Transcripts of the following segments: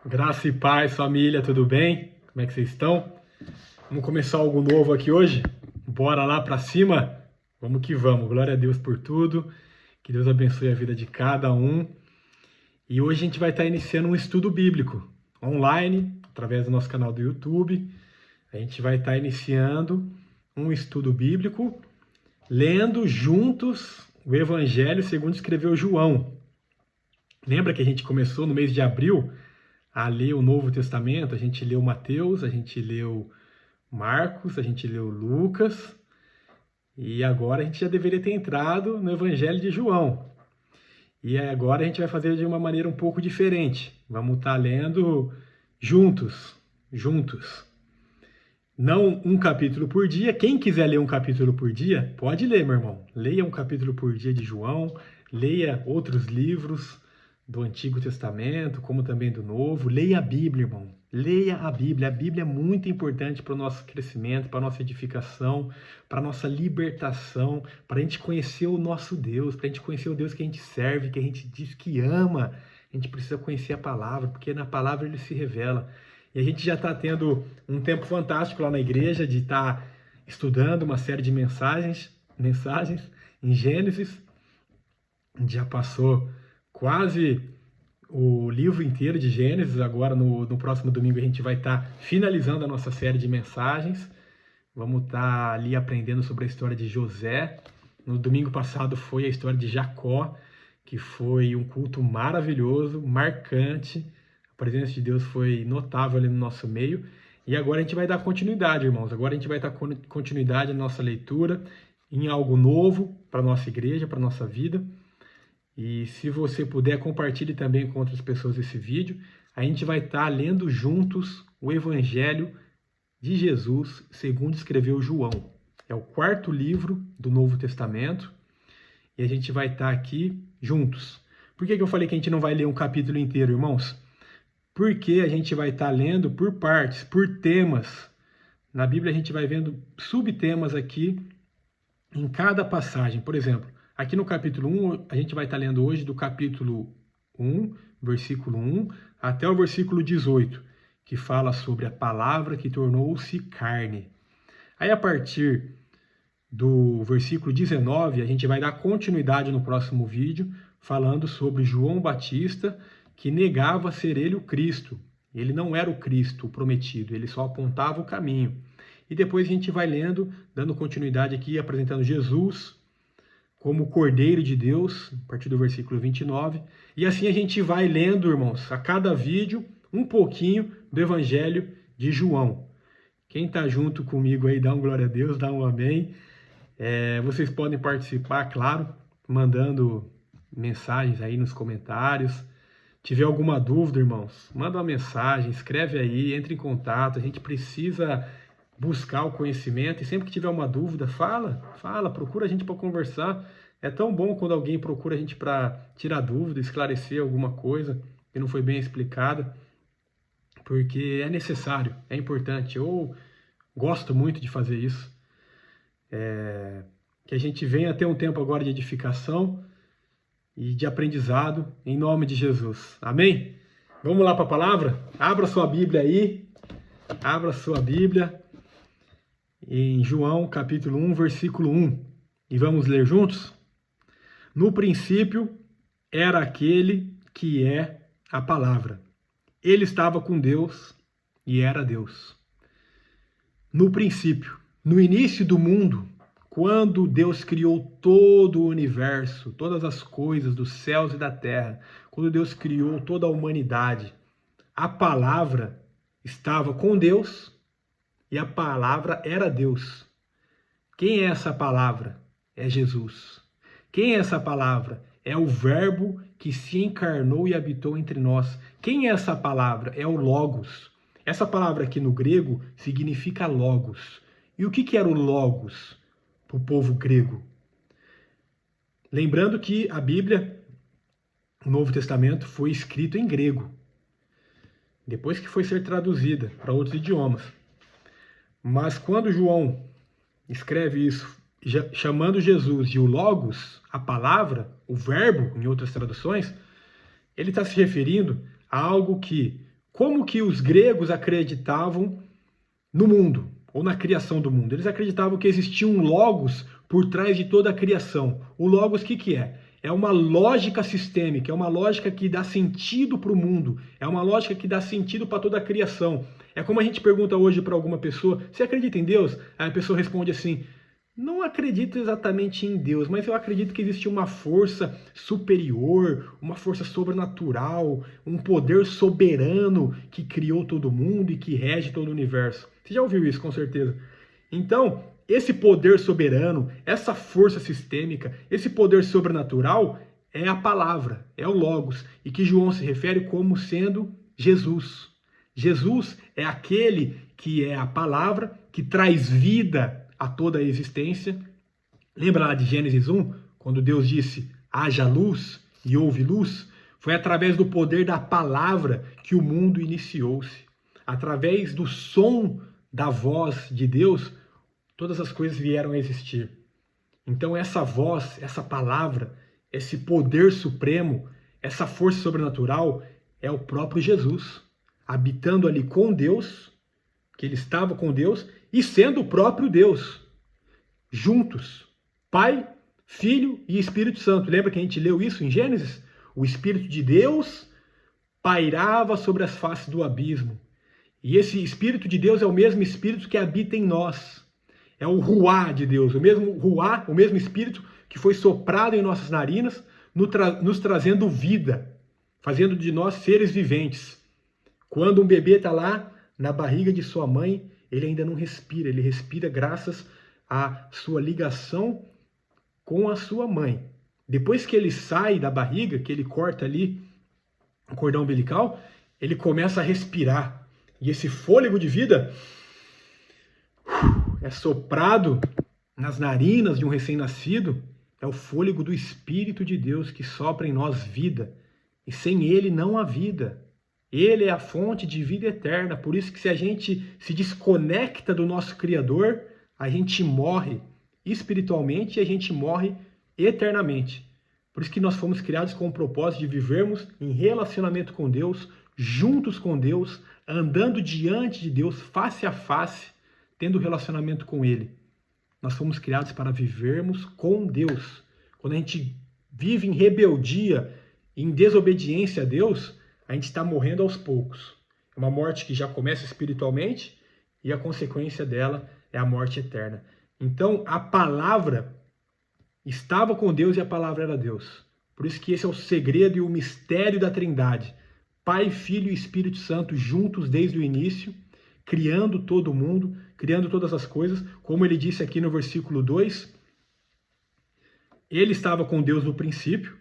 Graça e paz, família, tudo bem? Como é que vocês estão? Vamos começar algo novo aqui hoje? Bora lá pra cima? Vamos que vamos. Glória a Deus por tudo. Que Deus abençoe a vida de cada um. E hoje a gente vai estar iniciando um estudo bíblico online, através do nosso canal do YouTube. A gente vai estar iniciando um estudo bíblico, lendo juntos o Evangelho segundo escreveu João. Lembra que a gente começou no mês de abril a ler o Novo Testamento? A gente leu Mateus, a gente leu Marcos, a gente leu Lucas, e agora a gente já deveria ter entrado no Evangelho de João. E agora a gente vai fazer de uma maneira um pouco diferente. Vamos estar lendo juntos. Não um capítulo por dia. Quem quiser ler um capítulo por dia, pode ler, meu irmão. Leia um capítulo por dia de João, leia outros livros do Antigo Testamento, como também do Novo. Leia a Bíblia, irmão. Leia a Bíblia. A Bíblia é muito importante para o nosso crescimento, para a nossa edificação, para a nossa libertação, para a gente conhecer o nosso Deus, para a gente conhecer o Deus que a gente serve, que a gente diz que ama. A gente precisa conhecer a palavra, porque na palavra ele se revela. E a gente já está tendo um tempo fantástico lá na igreja de estar estudando uma série de mensagens em Gênesis. A gente já passou quase o livro inteiro de Gênesis. Agora no próximo domingo a gente vai estar finalizando a nossa série de mensagens. Vamos estar ali aprendendo sobre a história de José. No domingo passado foi a história de Jacó, que foi um culto maravilhoso, marcante. A presença de Deus foi notável ali no nosso meio. E agora a gente vai dar continuidade, irmãos. Agora a gente vai dar continuidade na nossa leitura em algo novo para a nossa igreja, para a nossa vida. E se você puder, compartilhe também com outras pessoas esse vídeo. A gente vai estar lendo juntos o Evangelho de Jesus, segundo escreveu João. É o quarto livro do Novo Testamento. E a gente vai estar aqui juntos. Por que eu falei que a gente não vai ler um capítulo inteiro, irmãos? Porque a gente vai estar lendo por partes, por temas. Na Bíblia a gente vai vendo subtemas aqui em cada passagem. Por exemplo, aqui no capítulo 1, a gente vai estar lendo hoje do capítulo 1, versículo 1, até o versículo 18, que fala sobre a palavra que tornou-se carne. Aí, a partir do versículo 19, a gente vai dar continuidade no próximo vídeo, falando sobre João Batista, que negava ser ele o Cristo. Ele não era o Cristo, o prometido, ele só apontava o caminho. E depois a gente vai lendo, dando continuidade aqui, apresentando Jesus como Cordeiro de Deus, a partir do versículo 29. E assim a gente vai lendo, irmãos, a cada vídeo, um pouquinho do Evangelho de João. Quem está junto comigo aí, dá um glória a Deus, dá um amém. Vocês podem participar, claro, mandando mensagens aí nos comentários. Tiver alguma dúvida, irmãos, manda uma mensagem, escreve aí, entre em contato. A gente precisa buscar o conhecimento e sempre que tiver uma dúvida, fala, procura a gente para conversar. É tão bom quando alguém procura a gente para tirar dúvida, esclarecer alguma coisa que não foi bem explicada, porque é necessário, é importante. Eu gosto muito de fazer isso. Que a gente venha ter um tempo agora de edificação e de aprendizado, em nome de Jesus. Amém? Vamos lá para a palavra? Abra sua Bíblia aí. Abra sua Bíblia em João, capítulo 1, versículo 1. E vamos ler juntos? No princípio era aquele que é a palavra. Ele estava com Deus e era Deus. No princípio, no início do mundo, quando Deus criou todo o universo, todas as coisas dos céus e da terra, quando Deus criou toda a humanidade, a palavra estava com Deus e a palavra era Deus. Quem é essa palavra? É Jesus. Quem é essa palavra? É o Verbo que se encarnou e habitou entre nós. Quem é essa palavra? É o Logos. Essa palavra aqui no grego significa Logos. E o que era o Logos para o povo grego? Lembrando que a Bíblia, o Novo Testamento, foi escrito em grego, depois que foi ser traduzida para outros idiomas. Mas quando João escreve isso, chamando Jesus de o Logos, a palavra, o verbo, em outras traduções, ele está se referindo a algo que Como que os gregos acreditavam no mundo, ou na criação do mundo? Eles acreditavam que existia um logos por trás de toda a criação. O logos, o que é? É uma lógica sistêmica, é uma lógica que dá sentido para o mundo, é uma lógica que dá sentido para toda a criação. É como a gente pergunta hoje para alguma pessoa, você acredita em Deus? Aí a pessoa responde assim, não acredito exatamente em Deus, mas eu acredito que existe uma força superior, uma força sobrenatural, um poder soberano que criou todo mundo e que rege todo o universo. Você já ouviu isso, com certeza. Então, esse poder soberano, essa força sistêmica, esse poder sobrenatural é a palavra, é o Logos, e que João se refere como sendo Jesus. Jesus é aquele que é a palavra, que traz vida a toda a existência. Lembra lá de Gênesis 1, quando Deus disse, haja luz e houve luz? Foi através do poder da palavra que o mundo iniciou-se. Através do som da voz de Deus, todas as coisas vieram a existir. Então essa voz, essa palavra, esse poder supremo, essa força sobrenatural é o próprio Jesus, habitando ali com Deus, que ele estava com Deus, e sendo o próprio Deus, juntos, Pai, Filho e Espírito Santo. Lembra que a gente leu isso em Gênesis? O Espírito de Deus pairava sobre as faces do abismo. E esse Espírito de Deus é o mesmo Espírito que habita em nós. É o Ruá de Deus, o mesmo Ruá, o mesmo Espírito que foi soprado em nossas narinas, nos trazendo vida, fazendo de nós seres viventes. Quando um bebê está lá na barriga de sua mãe, ele ainda não respira, ele respira graças à sua ligação com a sua mãe. Depois que ele sai da barriga, que ele corta ali o cordão umbilical, ele começa a respirar. E esse fôlego de vida é soprado nas narinas de um recém-nascido, é o fôlego do Espírito de Deus que sopra em nós vida. E sem ele não há vida. Ele é a fonte de vida eterna. Por isso que se a gente se desconecta do nosso Criador, a gente morre espiritualmente e a gente morre eternamente. Por isso que nós fomos criados com o propósito de vivermos em relacionamento com Deus, juntos com Deus, andando diante de Deus, face a face, tendo relacionamento com Ele. Nós fomos criados para vivermos com Deus. Quando a gente vive em rebeldia, em desobediência a Deus, a gente está morrendo aos poucos. É uma morte que já começa espiritualmente e a consequência dela é a morte eterna. Então, a palavra estava com Deus e a palavra era Deus. Por isso que esse é o segredo e o mistério da Trindade. Pai, Filho e Espírito Santo juntos desde o início, criando todo mundo, criando todas as coisas. Como ele disse aqui no versículo 2, ele estava com Deus no princípio.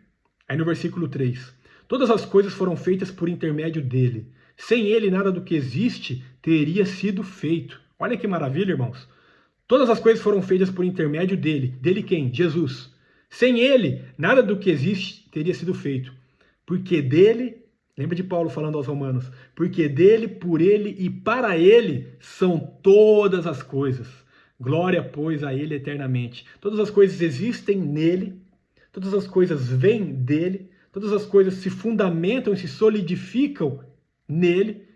Aí no versículo 3, todas as coisas foram feitas por intermédio dele. Sem ele, nada do que existe teria sido feito. Olha que maravilha, irmãos. Todas as coisas foram feitas por intermédio dele. Dele quem? Jesus. Sem ele, nada do que existe teria sido feito. Porque dele, lembra de Paulo falando aos Romanos, porque dele, por ele e para ele são todas as coisas. Glória, pois, a ele eternamente. Todas as coisas existem nele, todas as coisas vêm dele, todas as coisas se fundamentam e se solidificam nele,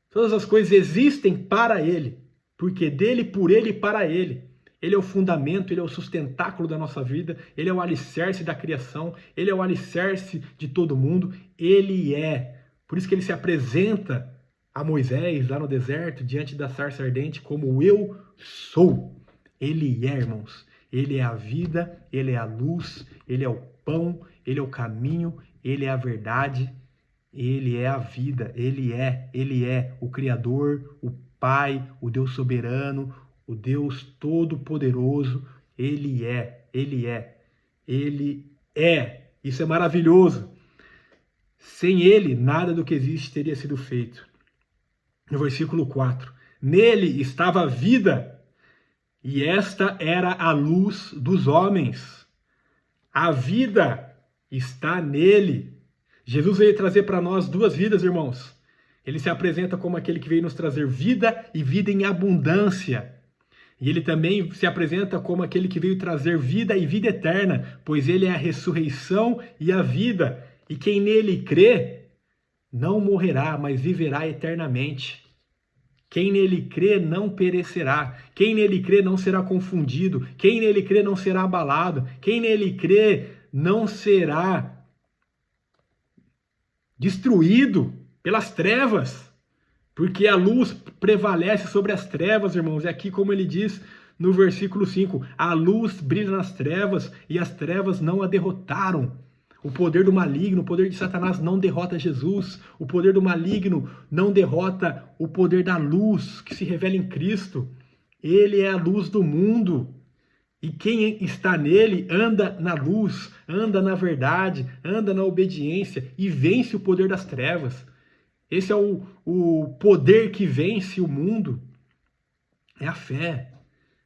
todas as coisas existem para ele, porque dele, por ele e para ele. Ele é o fundamento, ele é o sustentáculo da nossa vida, ele é o alicerce da criação, ele é o alicerce de todo mundo, ele é. Por isso que ele se apresenta a Moisés lá no deserto, diante da sarça ardente, como eu sou. Ele é, irmãos. Ele é a vida, ele é a luz, ele é o pão, ele é o caminho, ele é a verdade, ele é a vida, ele é o Criador, o Pai, o Deus soberano, o Deus todo-poderoso, ele é. Isso é maravilhoso. Sem ele, nada do que existe teria sido feito. No versículo 4, nele estava a vida, e esta era a luz dos homens. A vida está nele. Jesus veio trazer para nós duas vidas, irmãos. Ele se apresenta como aquele que veio nos trazer vida e vida em abundância. E ele também se apresenta como aquele que veio trazer vida e vida eterna, pois ele é a ressurreição e a vida. E quem nele crê não morrerá, mas viverá eternamente. Quem nele crê não perecerá. Quem nele crê não será confundido. Quem nele crê não será abalado. Quem nele crê não será destruído pelas trevas. Porque a luz prevalece sobre as trevas, irmãos. É aqui como ele diz no versículo 5. A luz brilha nas trevas e as trevas não a derrotaram. O poder do maligno, o poder de Satanás não derrota Jesus. O poder do maligno não derrota o poder da luz que se revela em Cristo. Ele é a luz do mundo. E quem está nele anda na luz, anda na verdade, anda na obediência e vence o poder das trevas. Esse é o poder que vence o mundo. É a fé,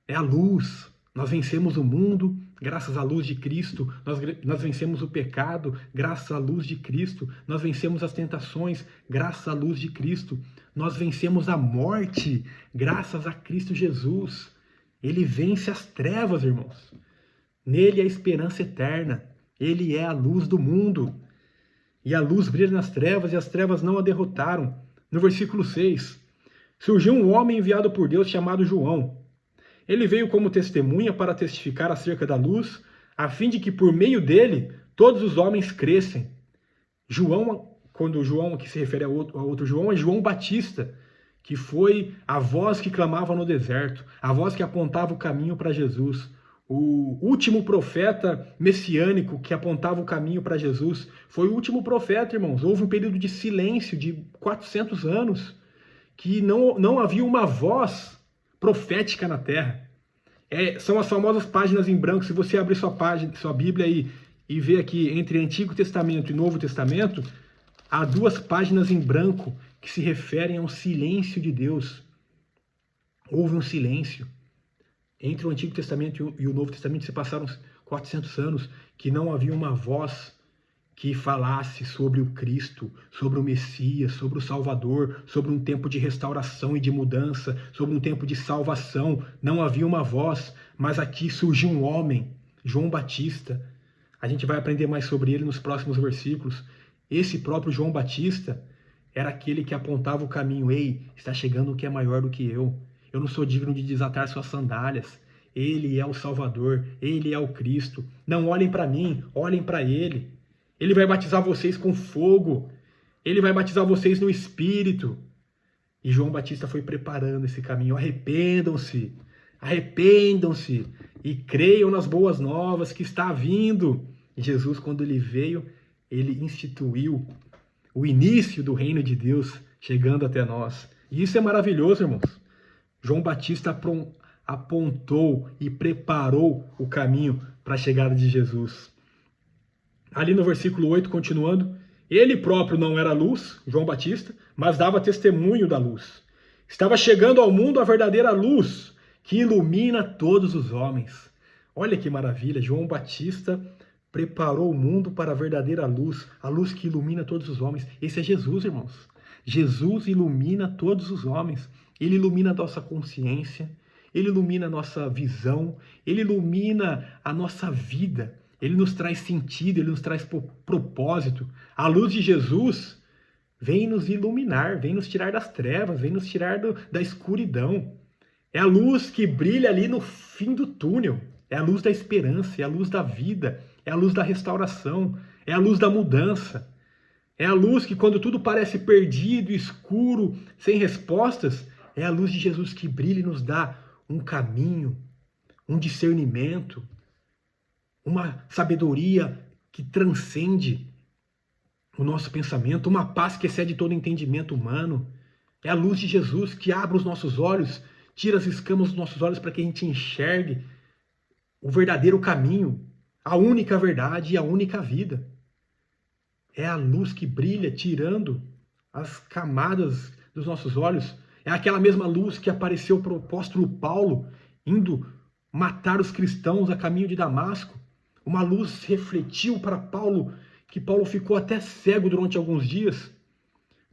é a luz. Nós vencemos o mundo graças à luz de Cristo. Nós vencemos o pecado graças à luz de Cristo. Nós vencemos as tentações graças à luz de Cristo. Nós vencemos a morte graças a Cristo Jesus. Ele vence as trevas, irmãos. Nele a esperança eterna. Ele é a luz do mundo. E a luz brilha nas trevas e as trevas não a derrotaram. No versículo 6, surgiu um homem enviado por Deus chamado João. Ele veio como testemunha para testificar acerca da luz, a fim de que por meio dele todos os homens crescem. João, quando João aqui se refere a outro João, é João Batista, que foi a voz que clamava no deserto, a voz que apontava o caminho para Jesus. O último profeta messiânico que apontava o caminho para Jesus foi o último profeta, irmãos. Houve um período de silêncio de 400 anos, que não havia uma voz profética na terra. São as famosas páginas em branco. Se você abrir sua Bíblia e ver aqui entre Antigo Testamento e Novo Testamento, há 2 páginas em branco que se referem ao silêncio de Deus. Houve um silêncio. Entre o Antigo Testamento e o Novo Testamento se passaram 400 anos que não havia uma voz que falasse sobre o Cristo, sobre o Messias, sobre o Salvador, sobre um tempo de restauração e de mudança, sobre um tempo de salvação. Não havia uma voz, mas aqui surgiu um homem, João Batista. A gente vai aprender mais sobre ele nos próximos versículos. Esse próprio João Batista era aquele que apontava o caminho. Ei, está chegando o que é maior do que eu. Eu não sou digno de desatar suas sandálias. Ele é o Salvador, ele é o Cristo. Não olhem para mim, olhem para ele. Ele vai batizar vocês com fogo. Ele vai batizar vocês no Espírito. E João Batista foi preparando esse caminho. Arrependam-se, arrependam-se e creiam nas boas novas que está vindo. E Jesus, quando ele veio, ele instituiu o início do reino de Deus chegando até nós. E isso é maravilhoso, irmãos. João Batista apontou e preparou o caminho para a chegada de Jesus. Ali no versículo 8, continuando, ele próprio não era luz, João Batista, mas dava testemunho da luz. Estava chegando ao mundo a verdadeira luz, que ilumina todos os homens. Olha que maravilha, João Batista preparou o mundo para a verdadeira luz, a luz que ilumina todos os homens. Esse é Jesus, irmãos. Jesus ilumina todos os homens. Ele ilumina a nossa consciência, ele ilumina a nossa visão, ele ilumina a nossa vida. Ele nos traz sentido, ele nos traz propósito. A luz de Jesus vem nos iluminar, vem nos tirar das trevas, vem nos tirar da escuridão. É a luz que brilha ali no fim do túnel. É a luz da esperança, é a luz da vida, é a luz da restauração, é a luz da mudança. É a luz que, quando tudo parece perdido, escuro, sem respostas, é a luz de Jesus que brilha e nos dá um caminho, um discernimento, uma sabedoria que transcende o nosso pensamento, uma paz que excede todo entendimento humano. É a luz de Jesus que abre os nossos olhos, tira as escamas dos nossos olhos para que a gente enxergue o verdadeiro caminho, a única verdade e a única vida. É a luz que brilha, tirando as camadas dos nossos olhos. É aquela mesma luz que apareceu para o apóstolo Paulo, indo matar os cristãos a caminho de Damasco. Uma luz refletiu para Paulo, que Paulo ficou até cego durante alguns dias,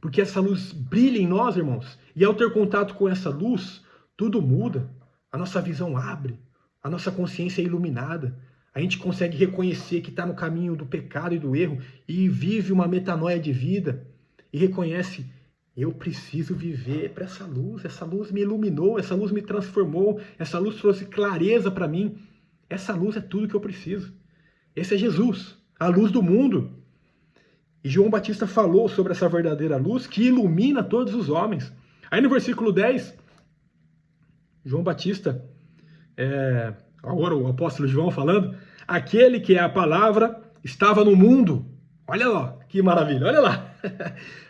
porque essa luz brilha em nós, irmãos. E ao ter contato com essa luz, tudo muda. A nossa visão abre, a nossa consciência é iluminada. A gente consegue reconhecer que está no caminho do pecado e do erro e vive uma metanoia de vida. e reconhece: eu preciso viver para essa luz me iluminou, essa luz me transformou, essa luz trouxe clareza para mim, essa luz é tudo que eu preciso. Esse é Jesus, a luz do mundo. E João Batista falou sobre essa verdadeira luz que ilumina todos os homens. Aí no versículo 10, João Batista, agora o apóstolo João falando, aquele que é a palavra estava no mundo. Olha lá, que maravilha, olha lá.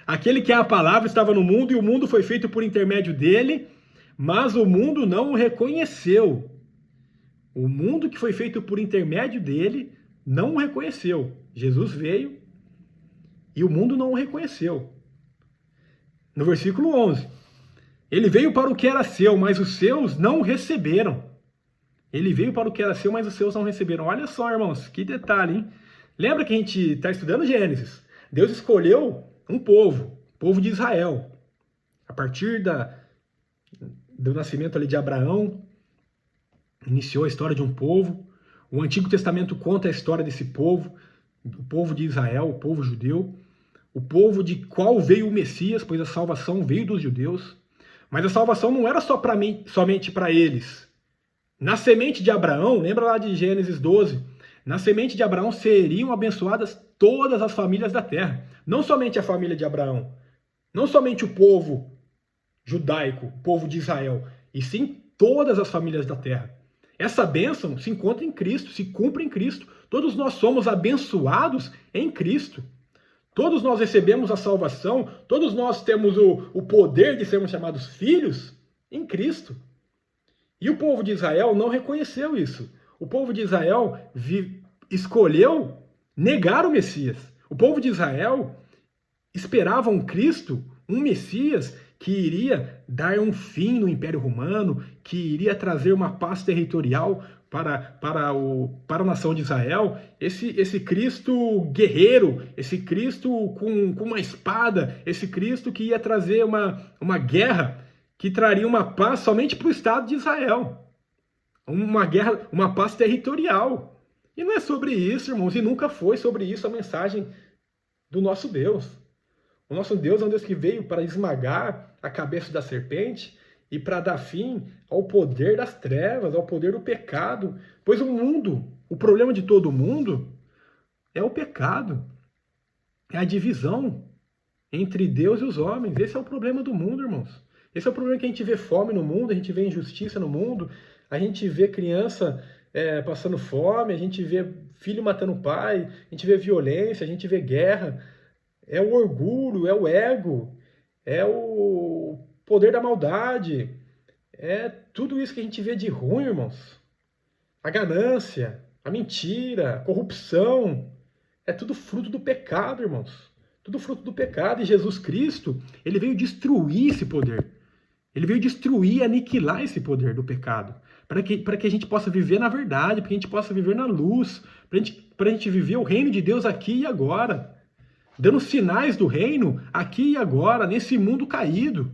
Aquele que é a palavra estava no mundo e o mundo foi feito por intermédio dele, mas o mundo não o reconheceu. O mundo que foi feito por intermédio dele não o reconheceu. Jesus veio e o mundo não o reconheceu. No versículo 11, ele veio para o que era seu, mas os seus não o receberam. Ele veio para o que era seu, mas os seus não receberam. Olha só, irmãos, que detalhe, hein? Lembra que a gente está estudando Gênesis? Deus escolheu um povo, o povo de Israel. A partir do nascimento ali de Abraão, iniciou a história de um povo. O Antigo Testamento conta a história desse povo, o povo de Israel, o povo judeu, o povo de qual veio o Messias, pois a salvação veio dos judeus. Mas a salvação não era somente para eles. Na semente de Abraão, lembra lá de Gênesis 12, na semente de Abraão seriam abençoadas todas as famílias da terra. Não somente a família de Abraão, não somente o povo judaico, o povo de Israel, e sim todas as famílias da terra. Essa bênção se encontra em Cristo, se cumpre em Cristo. Todos nós somos abençoados em Cristo. Todos nós recebemos a salvação, todos nós temos o poder de sermos chamados filhos em Cristo. E o povo de Israel não reconheceu isso. O povo de Israel escolheu negar o Messias. O povo de Israel esperava um Cristo, um Messias, que iria dar um fim no Império Romano, que iria trazer uma paz territorial para a nação de Israel. Esse Cristo guerreiro, esse Cristo com uma espada, esse Cristo que ia trazer uma guerra, que traria uma paz somente para o Estado de Israel. Uma guerra, uma paz territorial. E não é sobre isso, irmãos, e nunca foi sobre isso a mensagem do nosso Deus. O nosso Deus é um Deus que veio para esmagar a cabeça da serpente e para dar fim ao poder das trevas, ao poder do pecado. Pois o problema de todo mundo é o pecado. É a divisão entre Deus e os homens. Esse é o problema do mundo, irmãos. Esse é o problema que a gente vê fome no mundo, a gente vê injustiça no mundo, a gente vê criança passando fome, a gente vê filho matando pai, a gente vê violência, a gente vê guerra. É o orgulho, é o ego, é o poder da maldade, é tudo isso que a gente vê de ruim, irmãos. A ganância, a mentira, a corrupção, é tudo fruto do pecado, irmãos. Tudo fruto do pecado. E Jesus Cristo, ele veio destruir esse poder. Ele veio destruir, aniquilar esse poder do pecado. Para que a gente possa viver na verdade, para que a gente possa viver na luz, para a gente viver o reino de Deus aqui e agora. Dando sinais do reino aqui e agora, nesse mundo caído.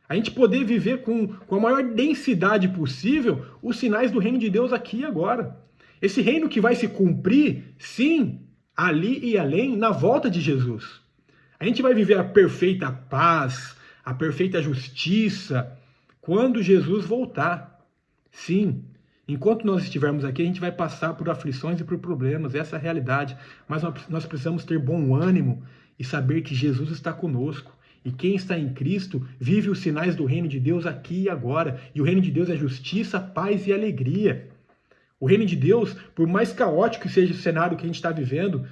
A gente poder viver com a maior densidade possível os sinais do reino de Deus aqui e agora. Esse reino que vai se cumprir, sim, ali e além, na volta de Jesus. A gente vai viver a perfeita paz, a perfeita justiça, quando Jesus voltar. Sim, enquanto nós estivermos aqui, a gente vai passar por aflições e por problemas, essa é a realidade. Mas nós precisamos ter bom ânimo e saber que Jesus está conosco. E quem está em Cristo vive os sinais do reino de Deus aqui e agora. E o reino de Deus é justiça, paz e alegria. O reino de Deus, por mais caótico que seja o cenário que a gente está vivendo,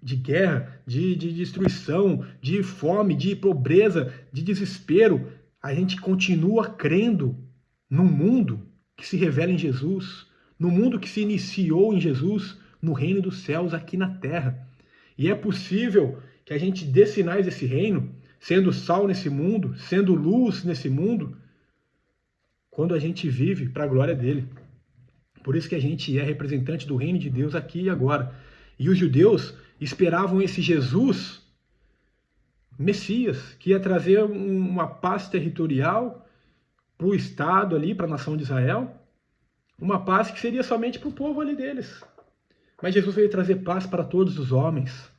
de guerra, de destruição, de fome, de pobreza, de desespero, a gente continua crendo num mundo que se revela em Jesus, no mundo que se iniciou em Jesus, no reino dos céus aqui na terra. E é possível que a gente dê sinais desse reino, sendo sal nesse mundo, sendo luz nesse mundo, quando a gente vive para a glória dele. Por isso que a gente é representante do reino de Deus aqui e agora. E os judeus esperavam esse Jesus, Messias, que ia trazer uma paz territorial para o Estado ali, para a nação de Israel, uma paz que seria somente para o povo ali deles. Mas Jesus veio trazer paz para todos os homens.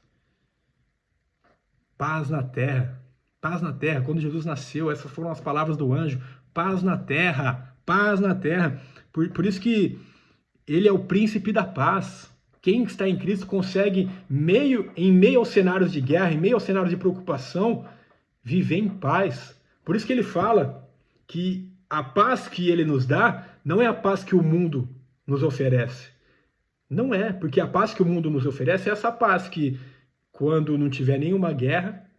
paz na terra. Paz na terra. Quando Jesus nasceu, essas foram as palavras do anjo. Paz na terra, paz na terra. Por isso que ele é o príncipe da paz. Quem está em Cristo consegue, em meio aos cenários de guerra, em meio aos cenários de preocupação, viver em paz. Por isso que ele fala que a paz que ele nos dá não é a paz que o mundo nos oferece. Não é, porque a paz que o mundo nos oferece é essa paz que, quando não tiver nenhuma guerra,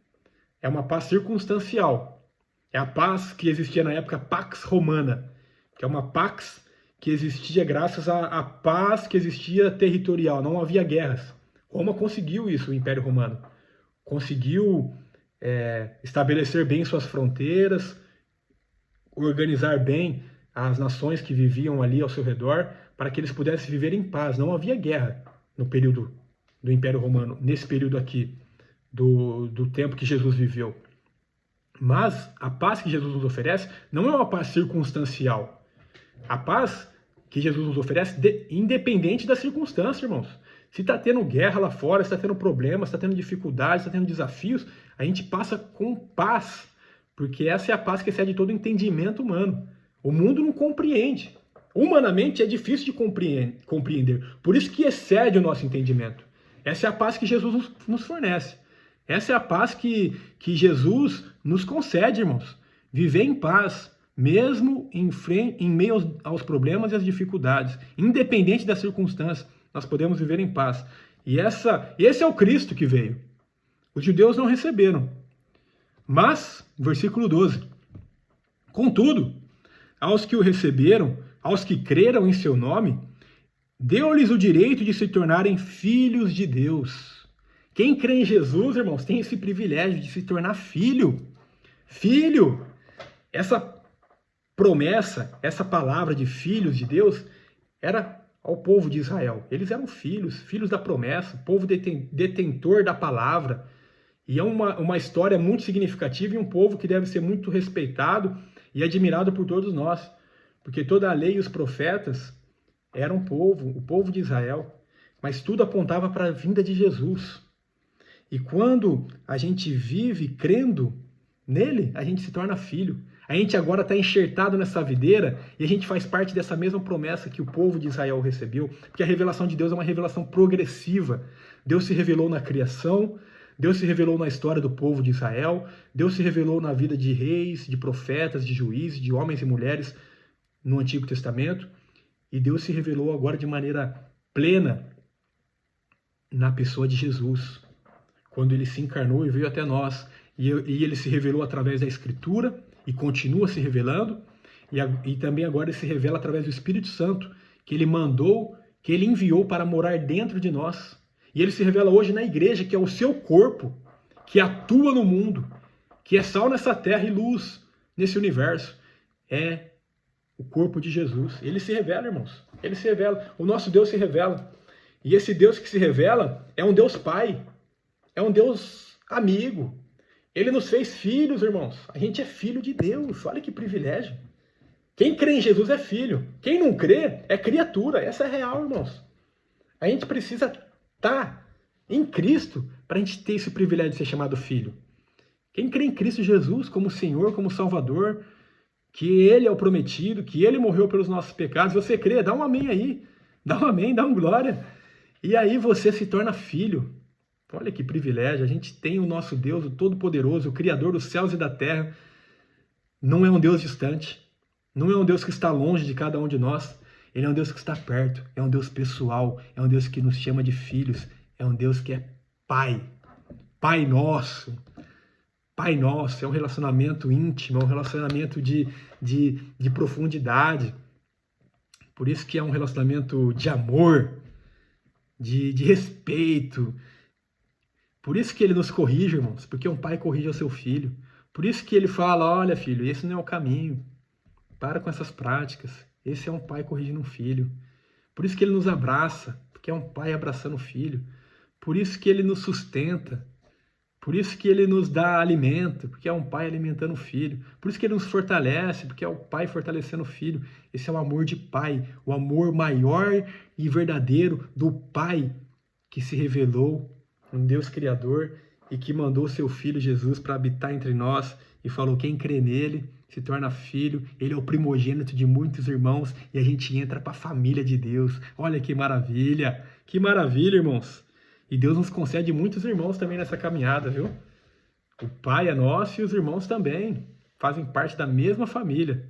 é uma paz circunstancial. É a paz que existia na época Pax Romana, que é uma paz que existia graças à paz que existia territorial, não havia guerras. Roma conseguiu isso, o Império Romano. Conseguiu estabelecer bem suas fronteiras, organizar bem as nações que viviam ali ao seu redor, para que eles pudessem viver em paz. Não havia guerra no período do Império Romano, nesse período aqui, do tempo que Jesus viveu. Mas a paz que Jesus nos oferece não é uma paz circunstancial. A paz que Jesus nos oferece independente da circunstância, irmãos. Se está tendo guerra lá fora, se está tendo problemas, se está tendo dificuldades, se está tendo desafios, a gente passa com paz, porque essa é a paz que excede todo entendimento humano. O mundo não compreende. Humanamente é difícil de compreender. Por isso que excede o nosso entendimento. Essa é a paz que Jesus nos fornece. Essa é a paz que Jesus nos concede, irmãos. Viver em paz, mesmo em meio aos problemas e às dificuldades. Independente das circunstâncias, nós podemos viver em paz. E esse é o Cristo que veio. Os judeus não receberam. Mas, versículo 12. Contudo, aos que o receberam, aos que creram em seu nome, deu-lhes o direito de se tornarem filhos de Deus. Quem crê em Jesus, irmãos, tem esse privilégio de se tornar filho. Filho! Essa promessa, essa palavra de filhos de Deus, era ao povo de Israel. Eles eram filhos, filhos da promessa, povo detentor da palavra. E é uma história muito significativa e um povo que deve ser muito respeitado e admirado por todos nós. Porque toda a lei e os profetas eram o povo de Israel. Mas tudo apontava para a vinda de Jesus. E quando a gente vive crendo nele, a gente se torna filho. A gente agora está enxertado nessa videira e a gente faz parte dessa mesma promessa que o povo de Israel recebeu, porque a revelação de Deus é uma revelação progressiva. Deus se revelou na criação, Deus se revelou na história do povo de Israel, Deus se revelou na vida de reis, de profetas, de juízes, de homens e mulheres no Antigo Testamento, e Deus se revelou agora de maneira plena na pessoa de Jesus, quando ele se encarnou e veio até nós, e ele se revelou através da Escritura, e continua se revelando, e também agora ele se revela através do Espírito Santo, que ele mandou, que ele enviou para morar dentro de nós. E ele se revela hoje na igreja, que é o seu corpo, que atua no mundo, que é sal nessa terra e luz nesse universo. É o corpo de Jesus. Ele se revela, irmãos. Ele se revela. O nosso Deus se revela. E esse Deus que se revela é um Deus Pai. É um Deus amigo. Ele nos fez filhos, irmãos. A gente é filho de Deus. Olha que privilégio. Quem crê em Jesus é filho. Quem não crê é criatura. Essa é real, irmãos. A gente precisa estar em Cristo para a gente ter esse privilégio de ser chamado filho. Quem crê em Cristo Jesus como Senhor, como Salvador, que Ele é o prometido, que Ele morreu pelos nossos pecados, você crê, dá um amém aí. Dá um amém, dá um glória. E aí você se torna filho. Olha que privilégio, a gente tem o nosso Deus, o Todo-Poderoso, o Criador dos céus e da terra. Não é um Deus distante, não é um Deus que está longe de cada um de nós. Ele é um Deus que está perto, é um Deus pessoal, é um Deus que nos chama de filhos, é um Deus que é Pai. Pai nosso. Pai nosso, é um relacionamento íntimo, é um relacionamento de profundidade. Por isso que é um relacionamento de amor, de respeito. Por isso que ele nos corrige, irmãos, porque um pai corrige o seu filho. Por isso que ele fala, olha filho, esse não é o caminho. Para com essas práticas. Esse é um pai corrigindo um filho. Por isso que ele nos abraça, porque é um pai abraçando o filho. Por isso que ele nos sustenta. Por isso que ele nos dá alimento, porque é um pai alimentando o filho. Por isso que ele nos fortalece, porque é o pai fortalecendo o filho. Esse é o amor de pai, o amor maior e verdadeiro do pai que se revelou, um Deus criador, e que mandou seu Filho Jesus para habitar entre nós e falou: quem crê nele se torna filho, ele é o primogênito de muitos irmãos e a gente entra para a família de Deus. Olha que maravilha, irmãos. E Deus nos concede muitos irmãos também nessa caminhada, viu? O Pai é nosso e os irmãos também fazem parte da mesma família.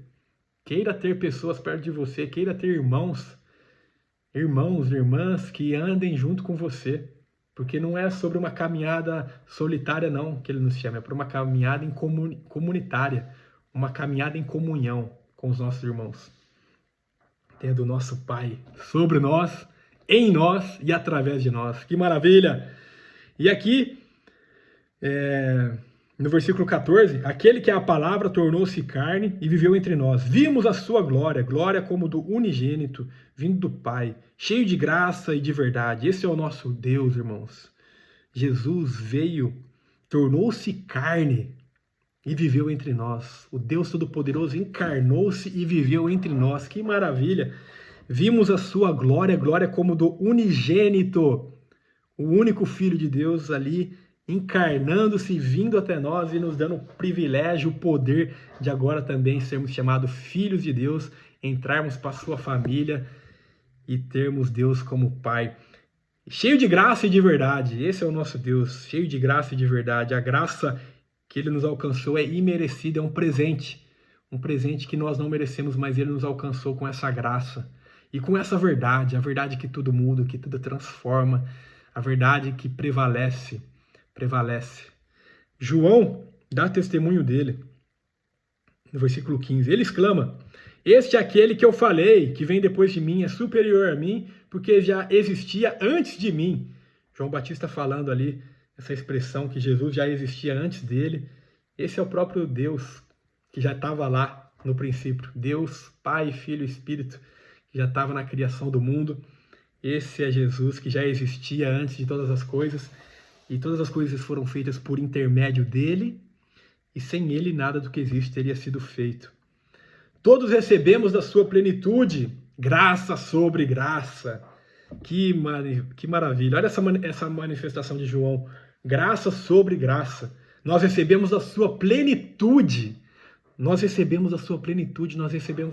Queira ter pessoas perto de você, queira ter irmãos, irmãs que andem junto com você. Porque não é sobre uma caminhada solitária, não, que ele nos chama. É para uma caminhada comunitária. Uma caminhada em comunhão com os nossos irmãos. Tendo o nosso Pai sobre nós, em nós e através de nós. Que maravilha! E aqui, no versículo 14, aquele que é a palavra tornou-se carne e viveu entre nós. Vimos a sua glória, glória como do unigênito, vindo do Pai, cheio de graça e de verdade. Esse é o nosso Deus, irmãos. Jesus veio, tornou-se carne e viveu entre nós. O Deus Todo-Poderoso encarnou-se e viveu entre nós. Que maravilha! Vimos a sua glória, glória como do unigênito, o único Filho de Deus ali, encarnando-se, vindo até nós e nos dando o privilégio, o poder de agora também sermos chamados filhos de Deus, entrarmos para a sua família e termos Deus como Pai. Cheio de graça e de verdade. Esse é o nosso Deus, cheio de graça e de verdade. A graça que Ele nos alcançou é imerecida, é um presente que nós não merecemos, mas Ele nos alcançou com essa graça e com essa verdade, a verdade que tudo muda, que tudo transforma, a verdade que prevalece. João dá testemunho dele, no versículo 15. Ele exclama: este é aquele que eu falei, que vem depois de mim, é superior a mim, porque já existia antes de mim. João Batista falando ali, essa expressão que Jesus já existia antes dele. Esse é o próprio Deus que já estava lá no princípio. Deus, Pai, Filho e Espírito, que já estava na criação do mundo. Esse é Jesus que já existia antes de todas as coisas. E todas as coisas foram feitas por intermédio dele, e sem ele nada do que existe teria sido feito. Todos recebemos da sua plenitude, graça sobre graça. Que maravilha! Olha essa manifestação de João, graça sobre graça. Nós recebemos da sua plenitude, nós recebemos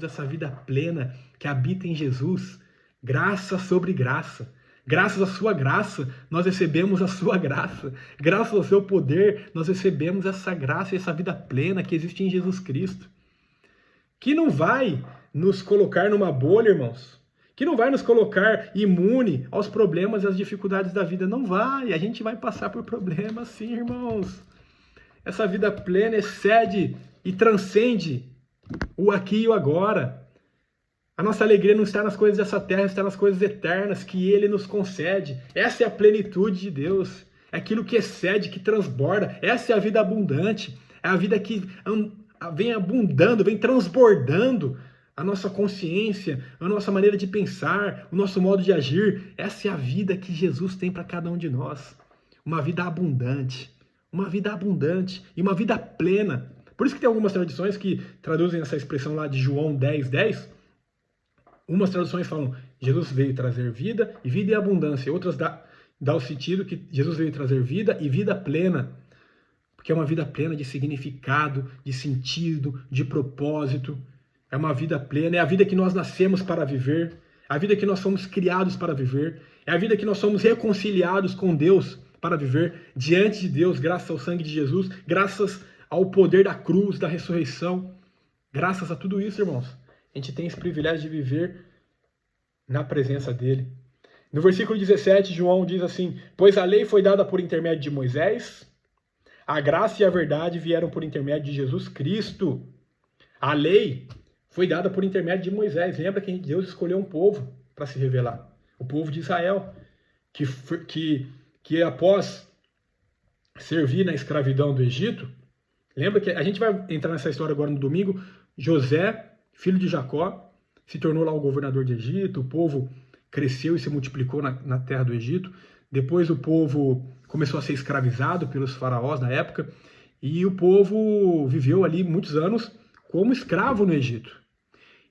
essa vida plena que habita em Jesus, graça sobre graça. Graças à sua graça, nós recebemos a sua graça. Graças ao seu poder, nós recebemos essa graça e essa vida plena que existe em Jesus Cristo. Que não vai nos colocar numa bolha, irmãos. Que não vai nos colocar imune aos problemas e às dificuldades da vida. Não vai. A gente vai passar por problemas, sim, irmãos. Essa vida plena excede e transcende o aqui e o agora. A nossa alegria não está nas coisas dessa terra, está nas coisas eternas que Ele nos concede. Essa é a plenitude de Deus. É aquilo que excede, que transborda. Essa é a vida abundante. É a vida que vem abundando, vem transbordando a nossa consciência, a nossa maneira de pensar, o nosso modo de agir. Essa é a vida que Jesus tem para cada um de nós. Uma vida abundante e uma vida plena. Por isso que tem algumas tradições que traduzem essa expressão lá de João 10:10. Umas traduções falam, Jesus veio trazer vida e vida em abundância. Outras dá o sentido que Jesus veio trazer vida e vida plena. Porque é uma vida plena de significado, de sentido, de propósito. É uma vida plena, é a vida que nós nascemos para viver. É a vida que nós somos criados para viver. É a vida que nós somos reconciliados com Deus para viver diante de Deus, graças ao sangue de Jesus, graças ao poder da cruz, da ressurreição. Graças a tudo isso, irmãos, a gente tem esse privilégio de viver na presença dele. No versículo 17, João diz assim: pois a lei foi dada por intermédio de Moisés, a graça e a verdade vieram por intermédio de Jesus Cristo. A lei foi dada por intermédio de Moisés. Lembra que Deus escolheu um povo para se revelar. O povo de Israel, que após servir na escravidão do Egito, lembra que a gente vai entrar nessa história agora no domingo. José, filho de Jacó, se tornou lá o governador de Egito. O povo cresceu e se multiplicou na terra do Egito. Depois o povo começou a ser escravizado pelos faraós da época. E o povo viveu ali muitos anos como escravo no Egito.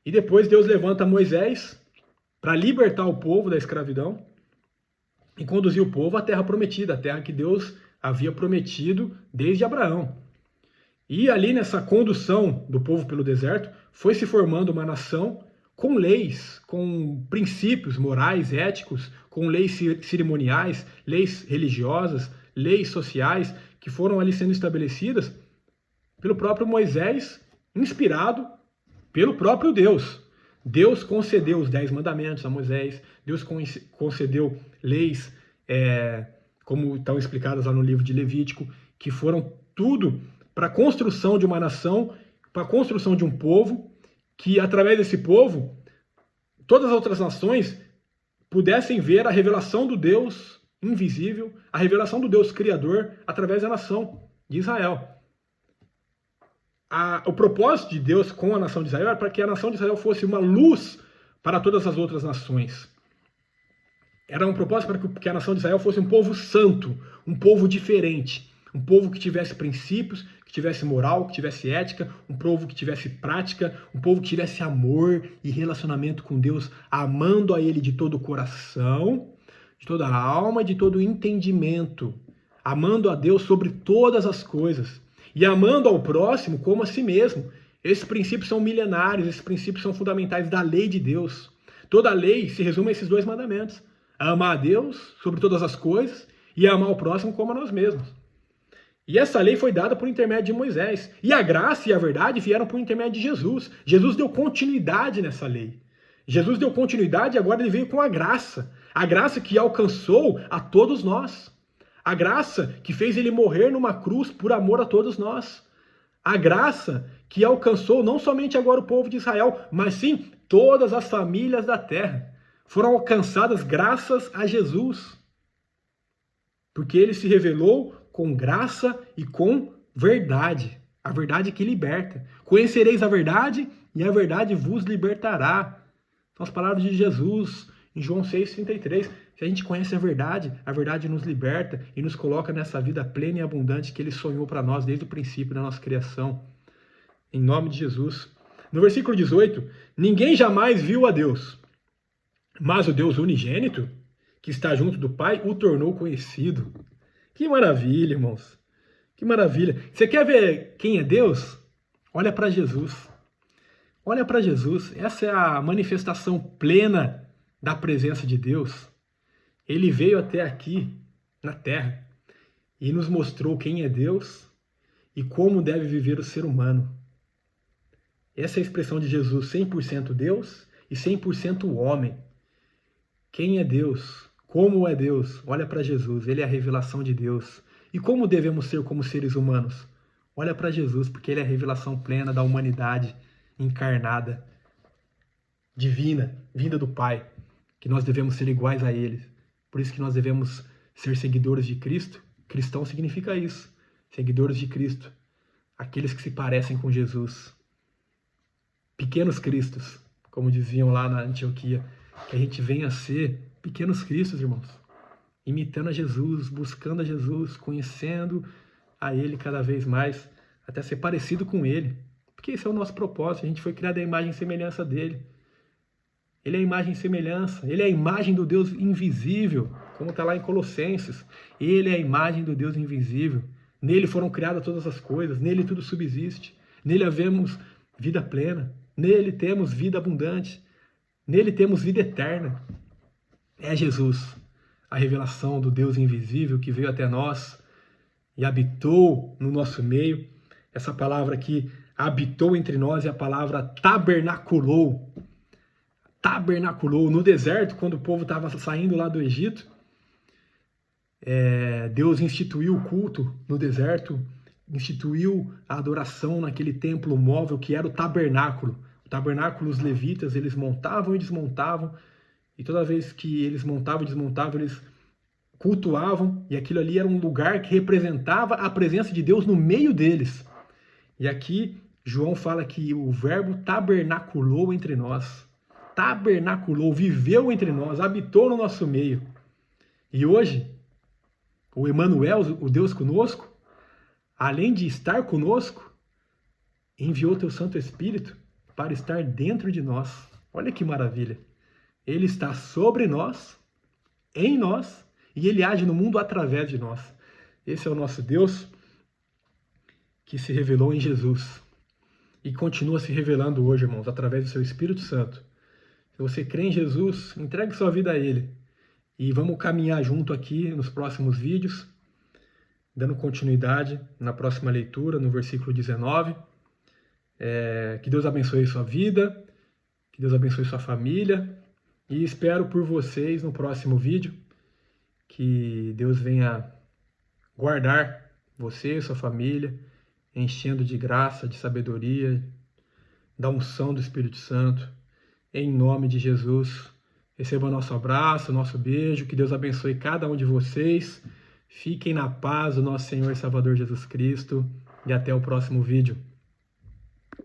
E depois Deus levanta Moisés para libertar o povo da escravidão e conduzir o povo à terra prometida, a terra que Deus havia prometido desde Abraão. E ali nessa condução do povo pelo deserto, foi se formando uma nação com leis, com princípios morais, éticos, com leis cerimoniais, leis religiosas, leis sociais, que foram ali sendo estabelecidas pelo próprio Moisés, inspirado pelo próprio Deus. Deus concedeu os 10 mandamentos a Moisés, Deus concedeu leis, como estão explicadas lá no livro de Levítico, que foram tudo para a construção de uma nação, para a construção de um povo, que através desse povo, todas as outras nações pudessem ver a revelação do Deus invisível, a revelação do Deus Criador, através da nação de Israel. O propósito de Deus com a nação de Israel era para que a nação de Israel fosse uma luz para todas as outras nações. Era um propósito para que a nação de Israel fosse um povo santo, um povo diferente, um povo que tivesse princípios, que tivesse moral, que tivesse ética, um povo que tivesse prática, um povo que tivesse amor e relacionamento com Deus, amando a Ele de todo o coração, de toda a alma, de todo o entendimento, amando a Deus sobre todas as coisas e amando ao próximo como a si mesmo. Esses princípios são milenários, esses princípios são fundamentais da lei de Deus. Toda a lei se resume a esses 2 mandamentos: amar a Deus sobre todas as coisas e amar o próximo como a nós mesmos. E essa lei foi dada por intermédio de Moisés. E a graça e a verdade vieram por intermédio de Jesus. Jesus deu continuidade nessa lei. Jesus deu continuidade e agora ele veio com a graça. A graça que alcançou a todos nós. A graça que fez ele morrer numa cruz por amor a todos nós. A graça que alcançou não somente agora o povo de Israel, mas sim todas as famílias da terra. Foram alcançadas graças a Jesus. Porque ele se revelou com graça e com verdade. A verdade que liberta. Conhecereis a verdade e a verdade vos libertará. São as palavras de Jesus em João 6,33. Se a gente conhece a verdade nos liberta e nos coloca nessa vida plena e abundante que Ele sonhou para nós desde o princípio da nossa criação. Em nome de Jesus. No versículo 18, ninguém jamais viu a Deus, mas o Deus unigênito, que está junto do Pai, o tornou conhecido. Que maravilha, irmãos. Que maravilha. Você quer ver quem é Deus? Olha para Jesus. Olha para Jesus. Essa é a manifestação plena da presença de Deus. Ele veio até aqui, na terra, e nos mostrou quem é Deus e como deve viver o ser humano. Essa é a expressão de Jesus, 100% Deus e 100% homem. Quem é Deus? Como é Deus? Olha para Jesus, Ele é a revelação de Deus. E como devemos ser como seres humanos? Olha para Jesus, porque Ele é a revelação plena da humanidade encarnada, divina, vinda do Pai, que nós devemos ser iguais a Ele. Por isso que nós devemos ser seguidores de Cristo. Cristão significa isso, seguidores de Cristo, aqueles que se parecem com Jesus. Pequenos cristos, como diziam lá na Antioquia, que a gente venha a ser pequenos cristos, irmãos, imitando a Jesus, buscando a Jesus, conhecendo a Ele cada vez mais, até ser parecido com Ele, porque esse é o nosso propósito. A gente foi criado à imagem e semelhança dEle. Ele é a imagem e semelhança, Ele é a imagem do Deus invisível, como está lá em Colossenses. Ele é a imagem do Deus invisível. Nele foram criadas todas as coisas, nele tudo subsiste, nele havemos vida plena, nele temos vida abundante, nele temos vida eterna. É Jesus, a revelação do Deus invisível que veio até nós e habitou no nosso meio. Essa palavra aqui, habitou entre nós, é a palavra tabernaculou. Tabernaculou. No deserto, quando o povo estava saindo lá do Egito, Deus instituiu o culto no deserto, instituiu a adoração naquele templo móvel que era o tabernáculo. O tabernáculo, os levitas, eles montavam e desmontavam, e toda vez que eles montavam e desmontavam, eles cultuavam, e aquilo ali era um lugar que representava a presença de Deus no meio deles. E aqui João fala que o verbo tabernaculou entre nós. Tabernaculou, viveu entre nós, habitou no nosso meio. E hoje, o Emmanuel, o Deus conosco, além de estar conosco, enviou teu Santo Espírito para estar dentro de nós. Olha que maravilha. Ele está sobre nós, em nós, e Ele age no mundo através de nós. Esse é o nosso Deus que se revelou em Jesus e continua se revelando hoje, irmãos, através do seu Espírito Santo. Se você crê em Jesus, entregue sua vida a Ele. E vamos caminhar junto aqui nos próximos vídeos, dando continuidade na próxima leitura, no versículo 19. Que Deus abençoe sua vida, que Deus abençoe sua família. E espero por vocês no próximo vídeo. Que Deus venha guardar você e sua família, enchendo de graça, de sabedoria, da unção do Espírito Santo. Em nome de Jesus, receba nosso abraço, nosso beijo, que Deus abençoe cada um de vocês. Fiquem na paz do nosso Senhor e Salvador Jesus Cristo e até o próximo vídeo.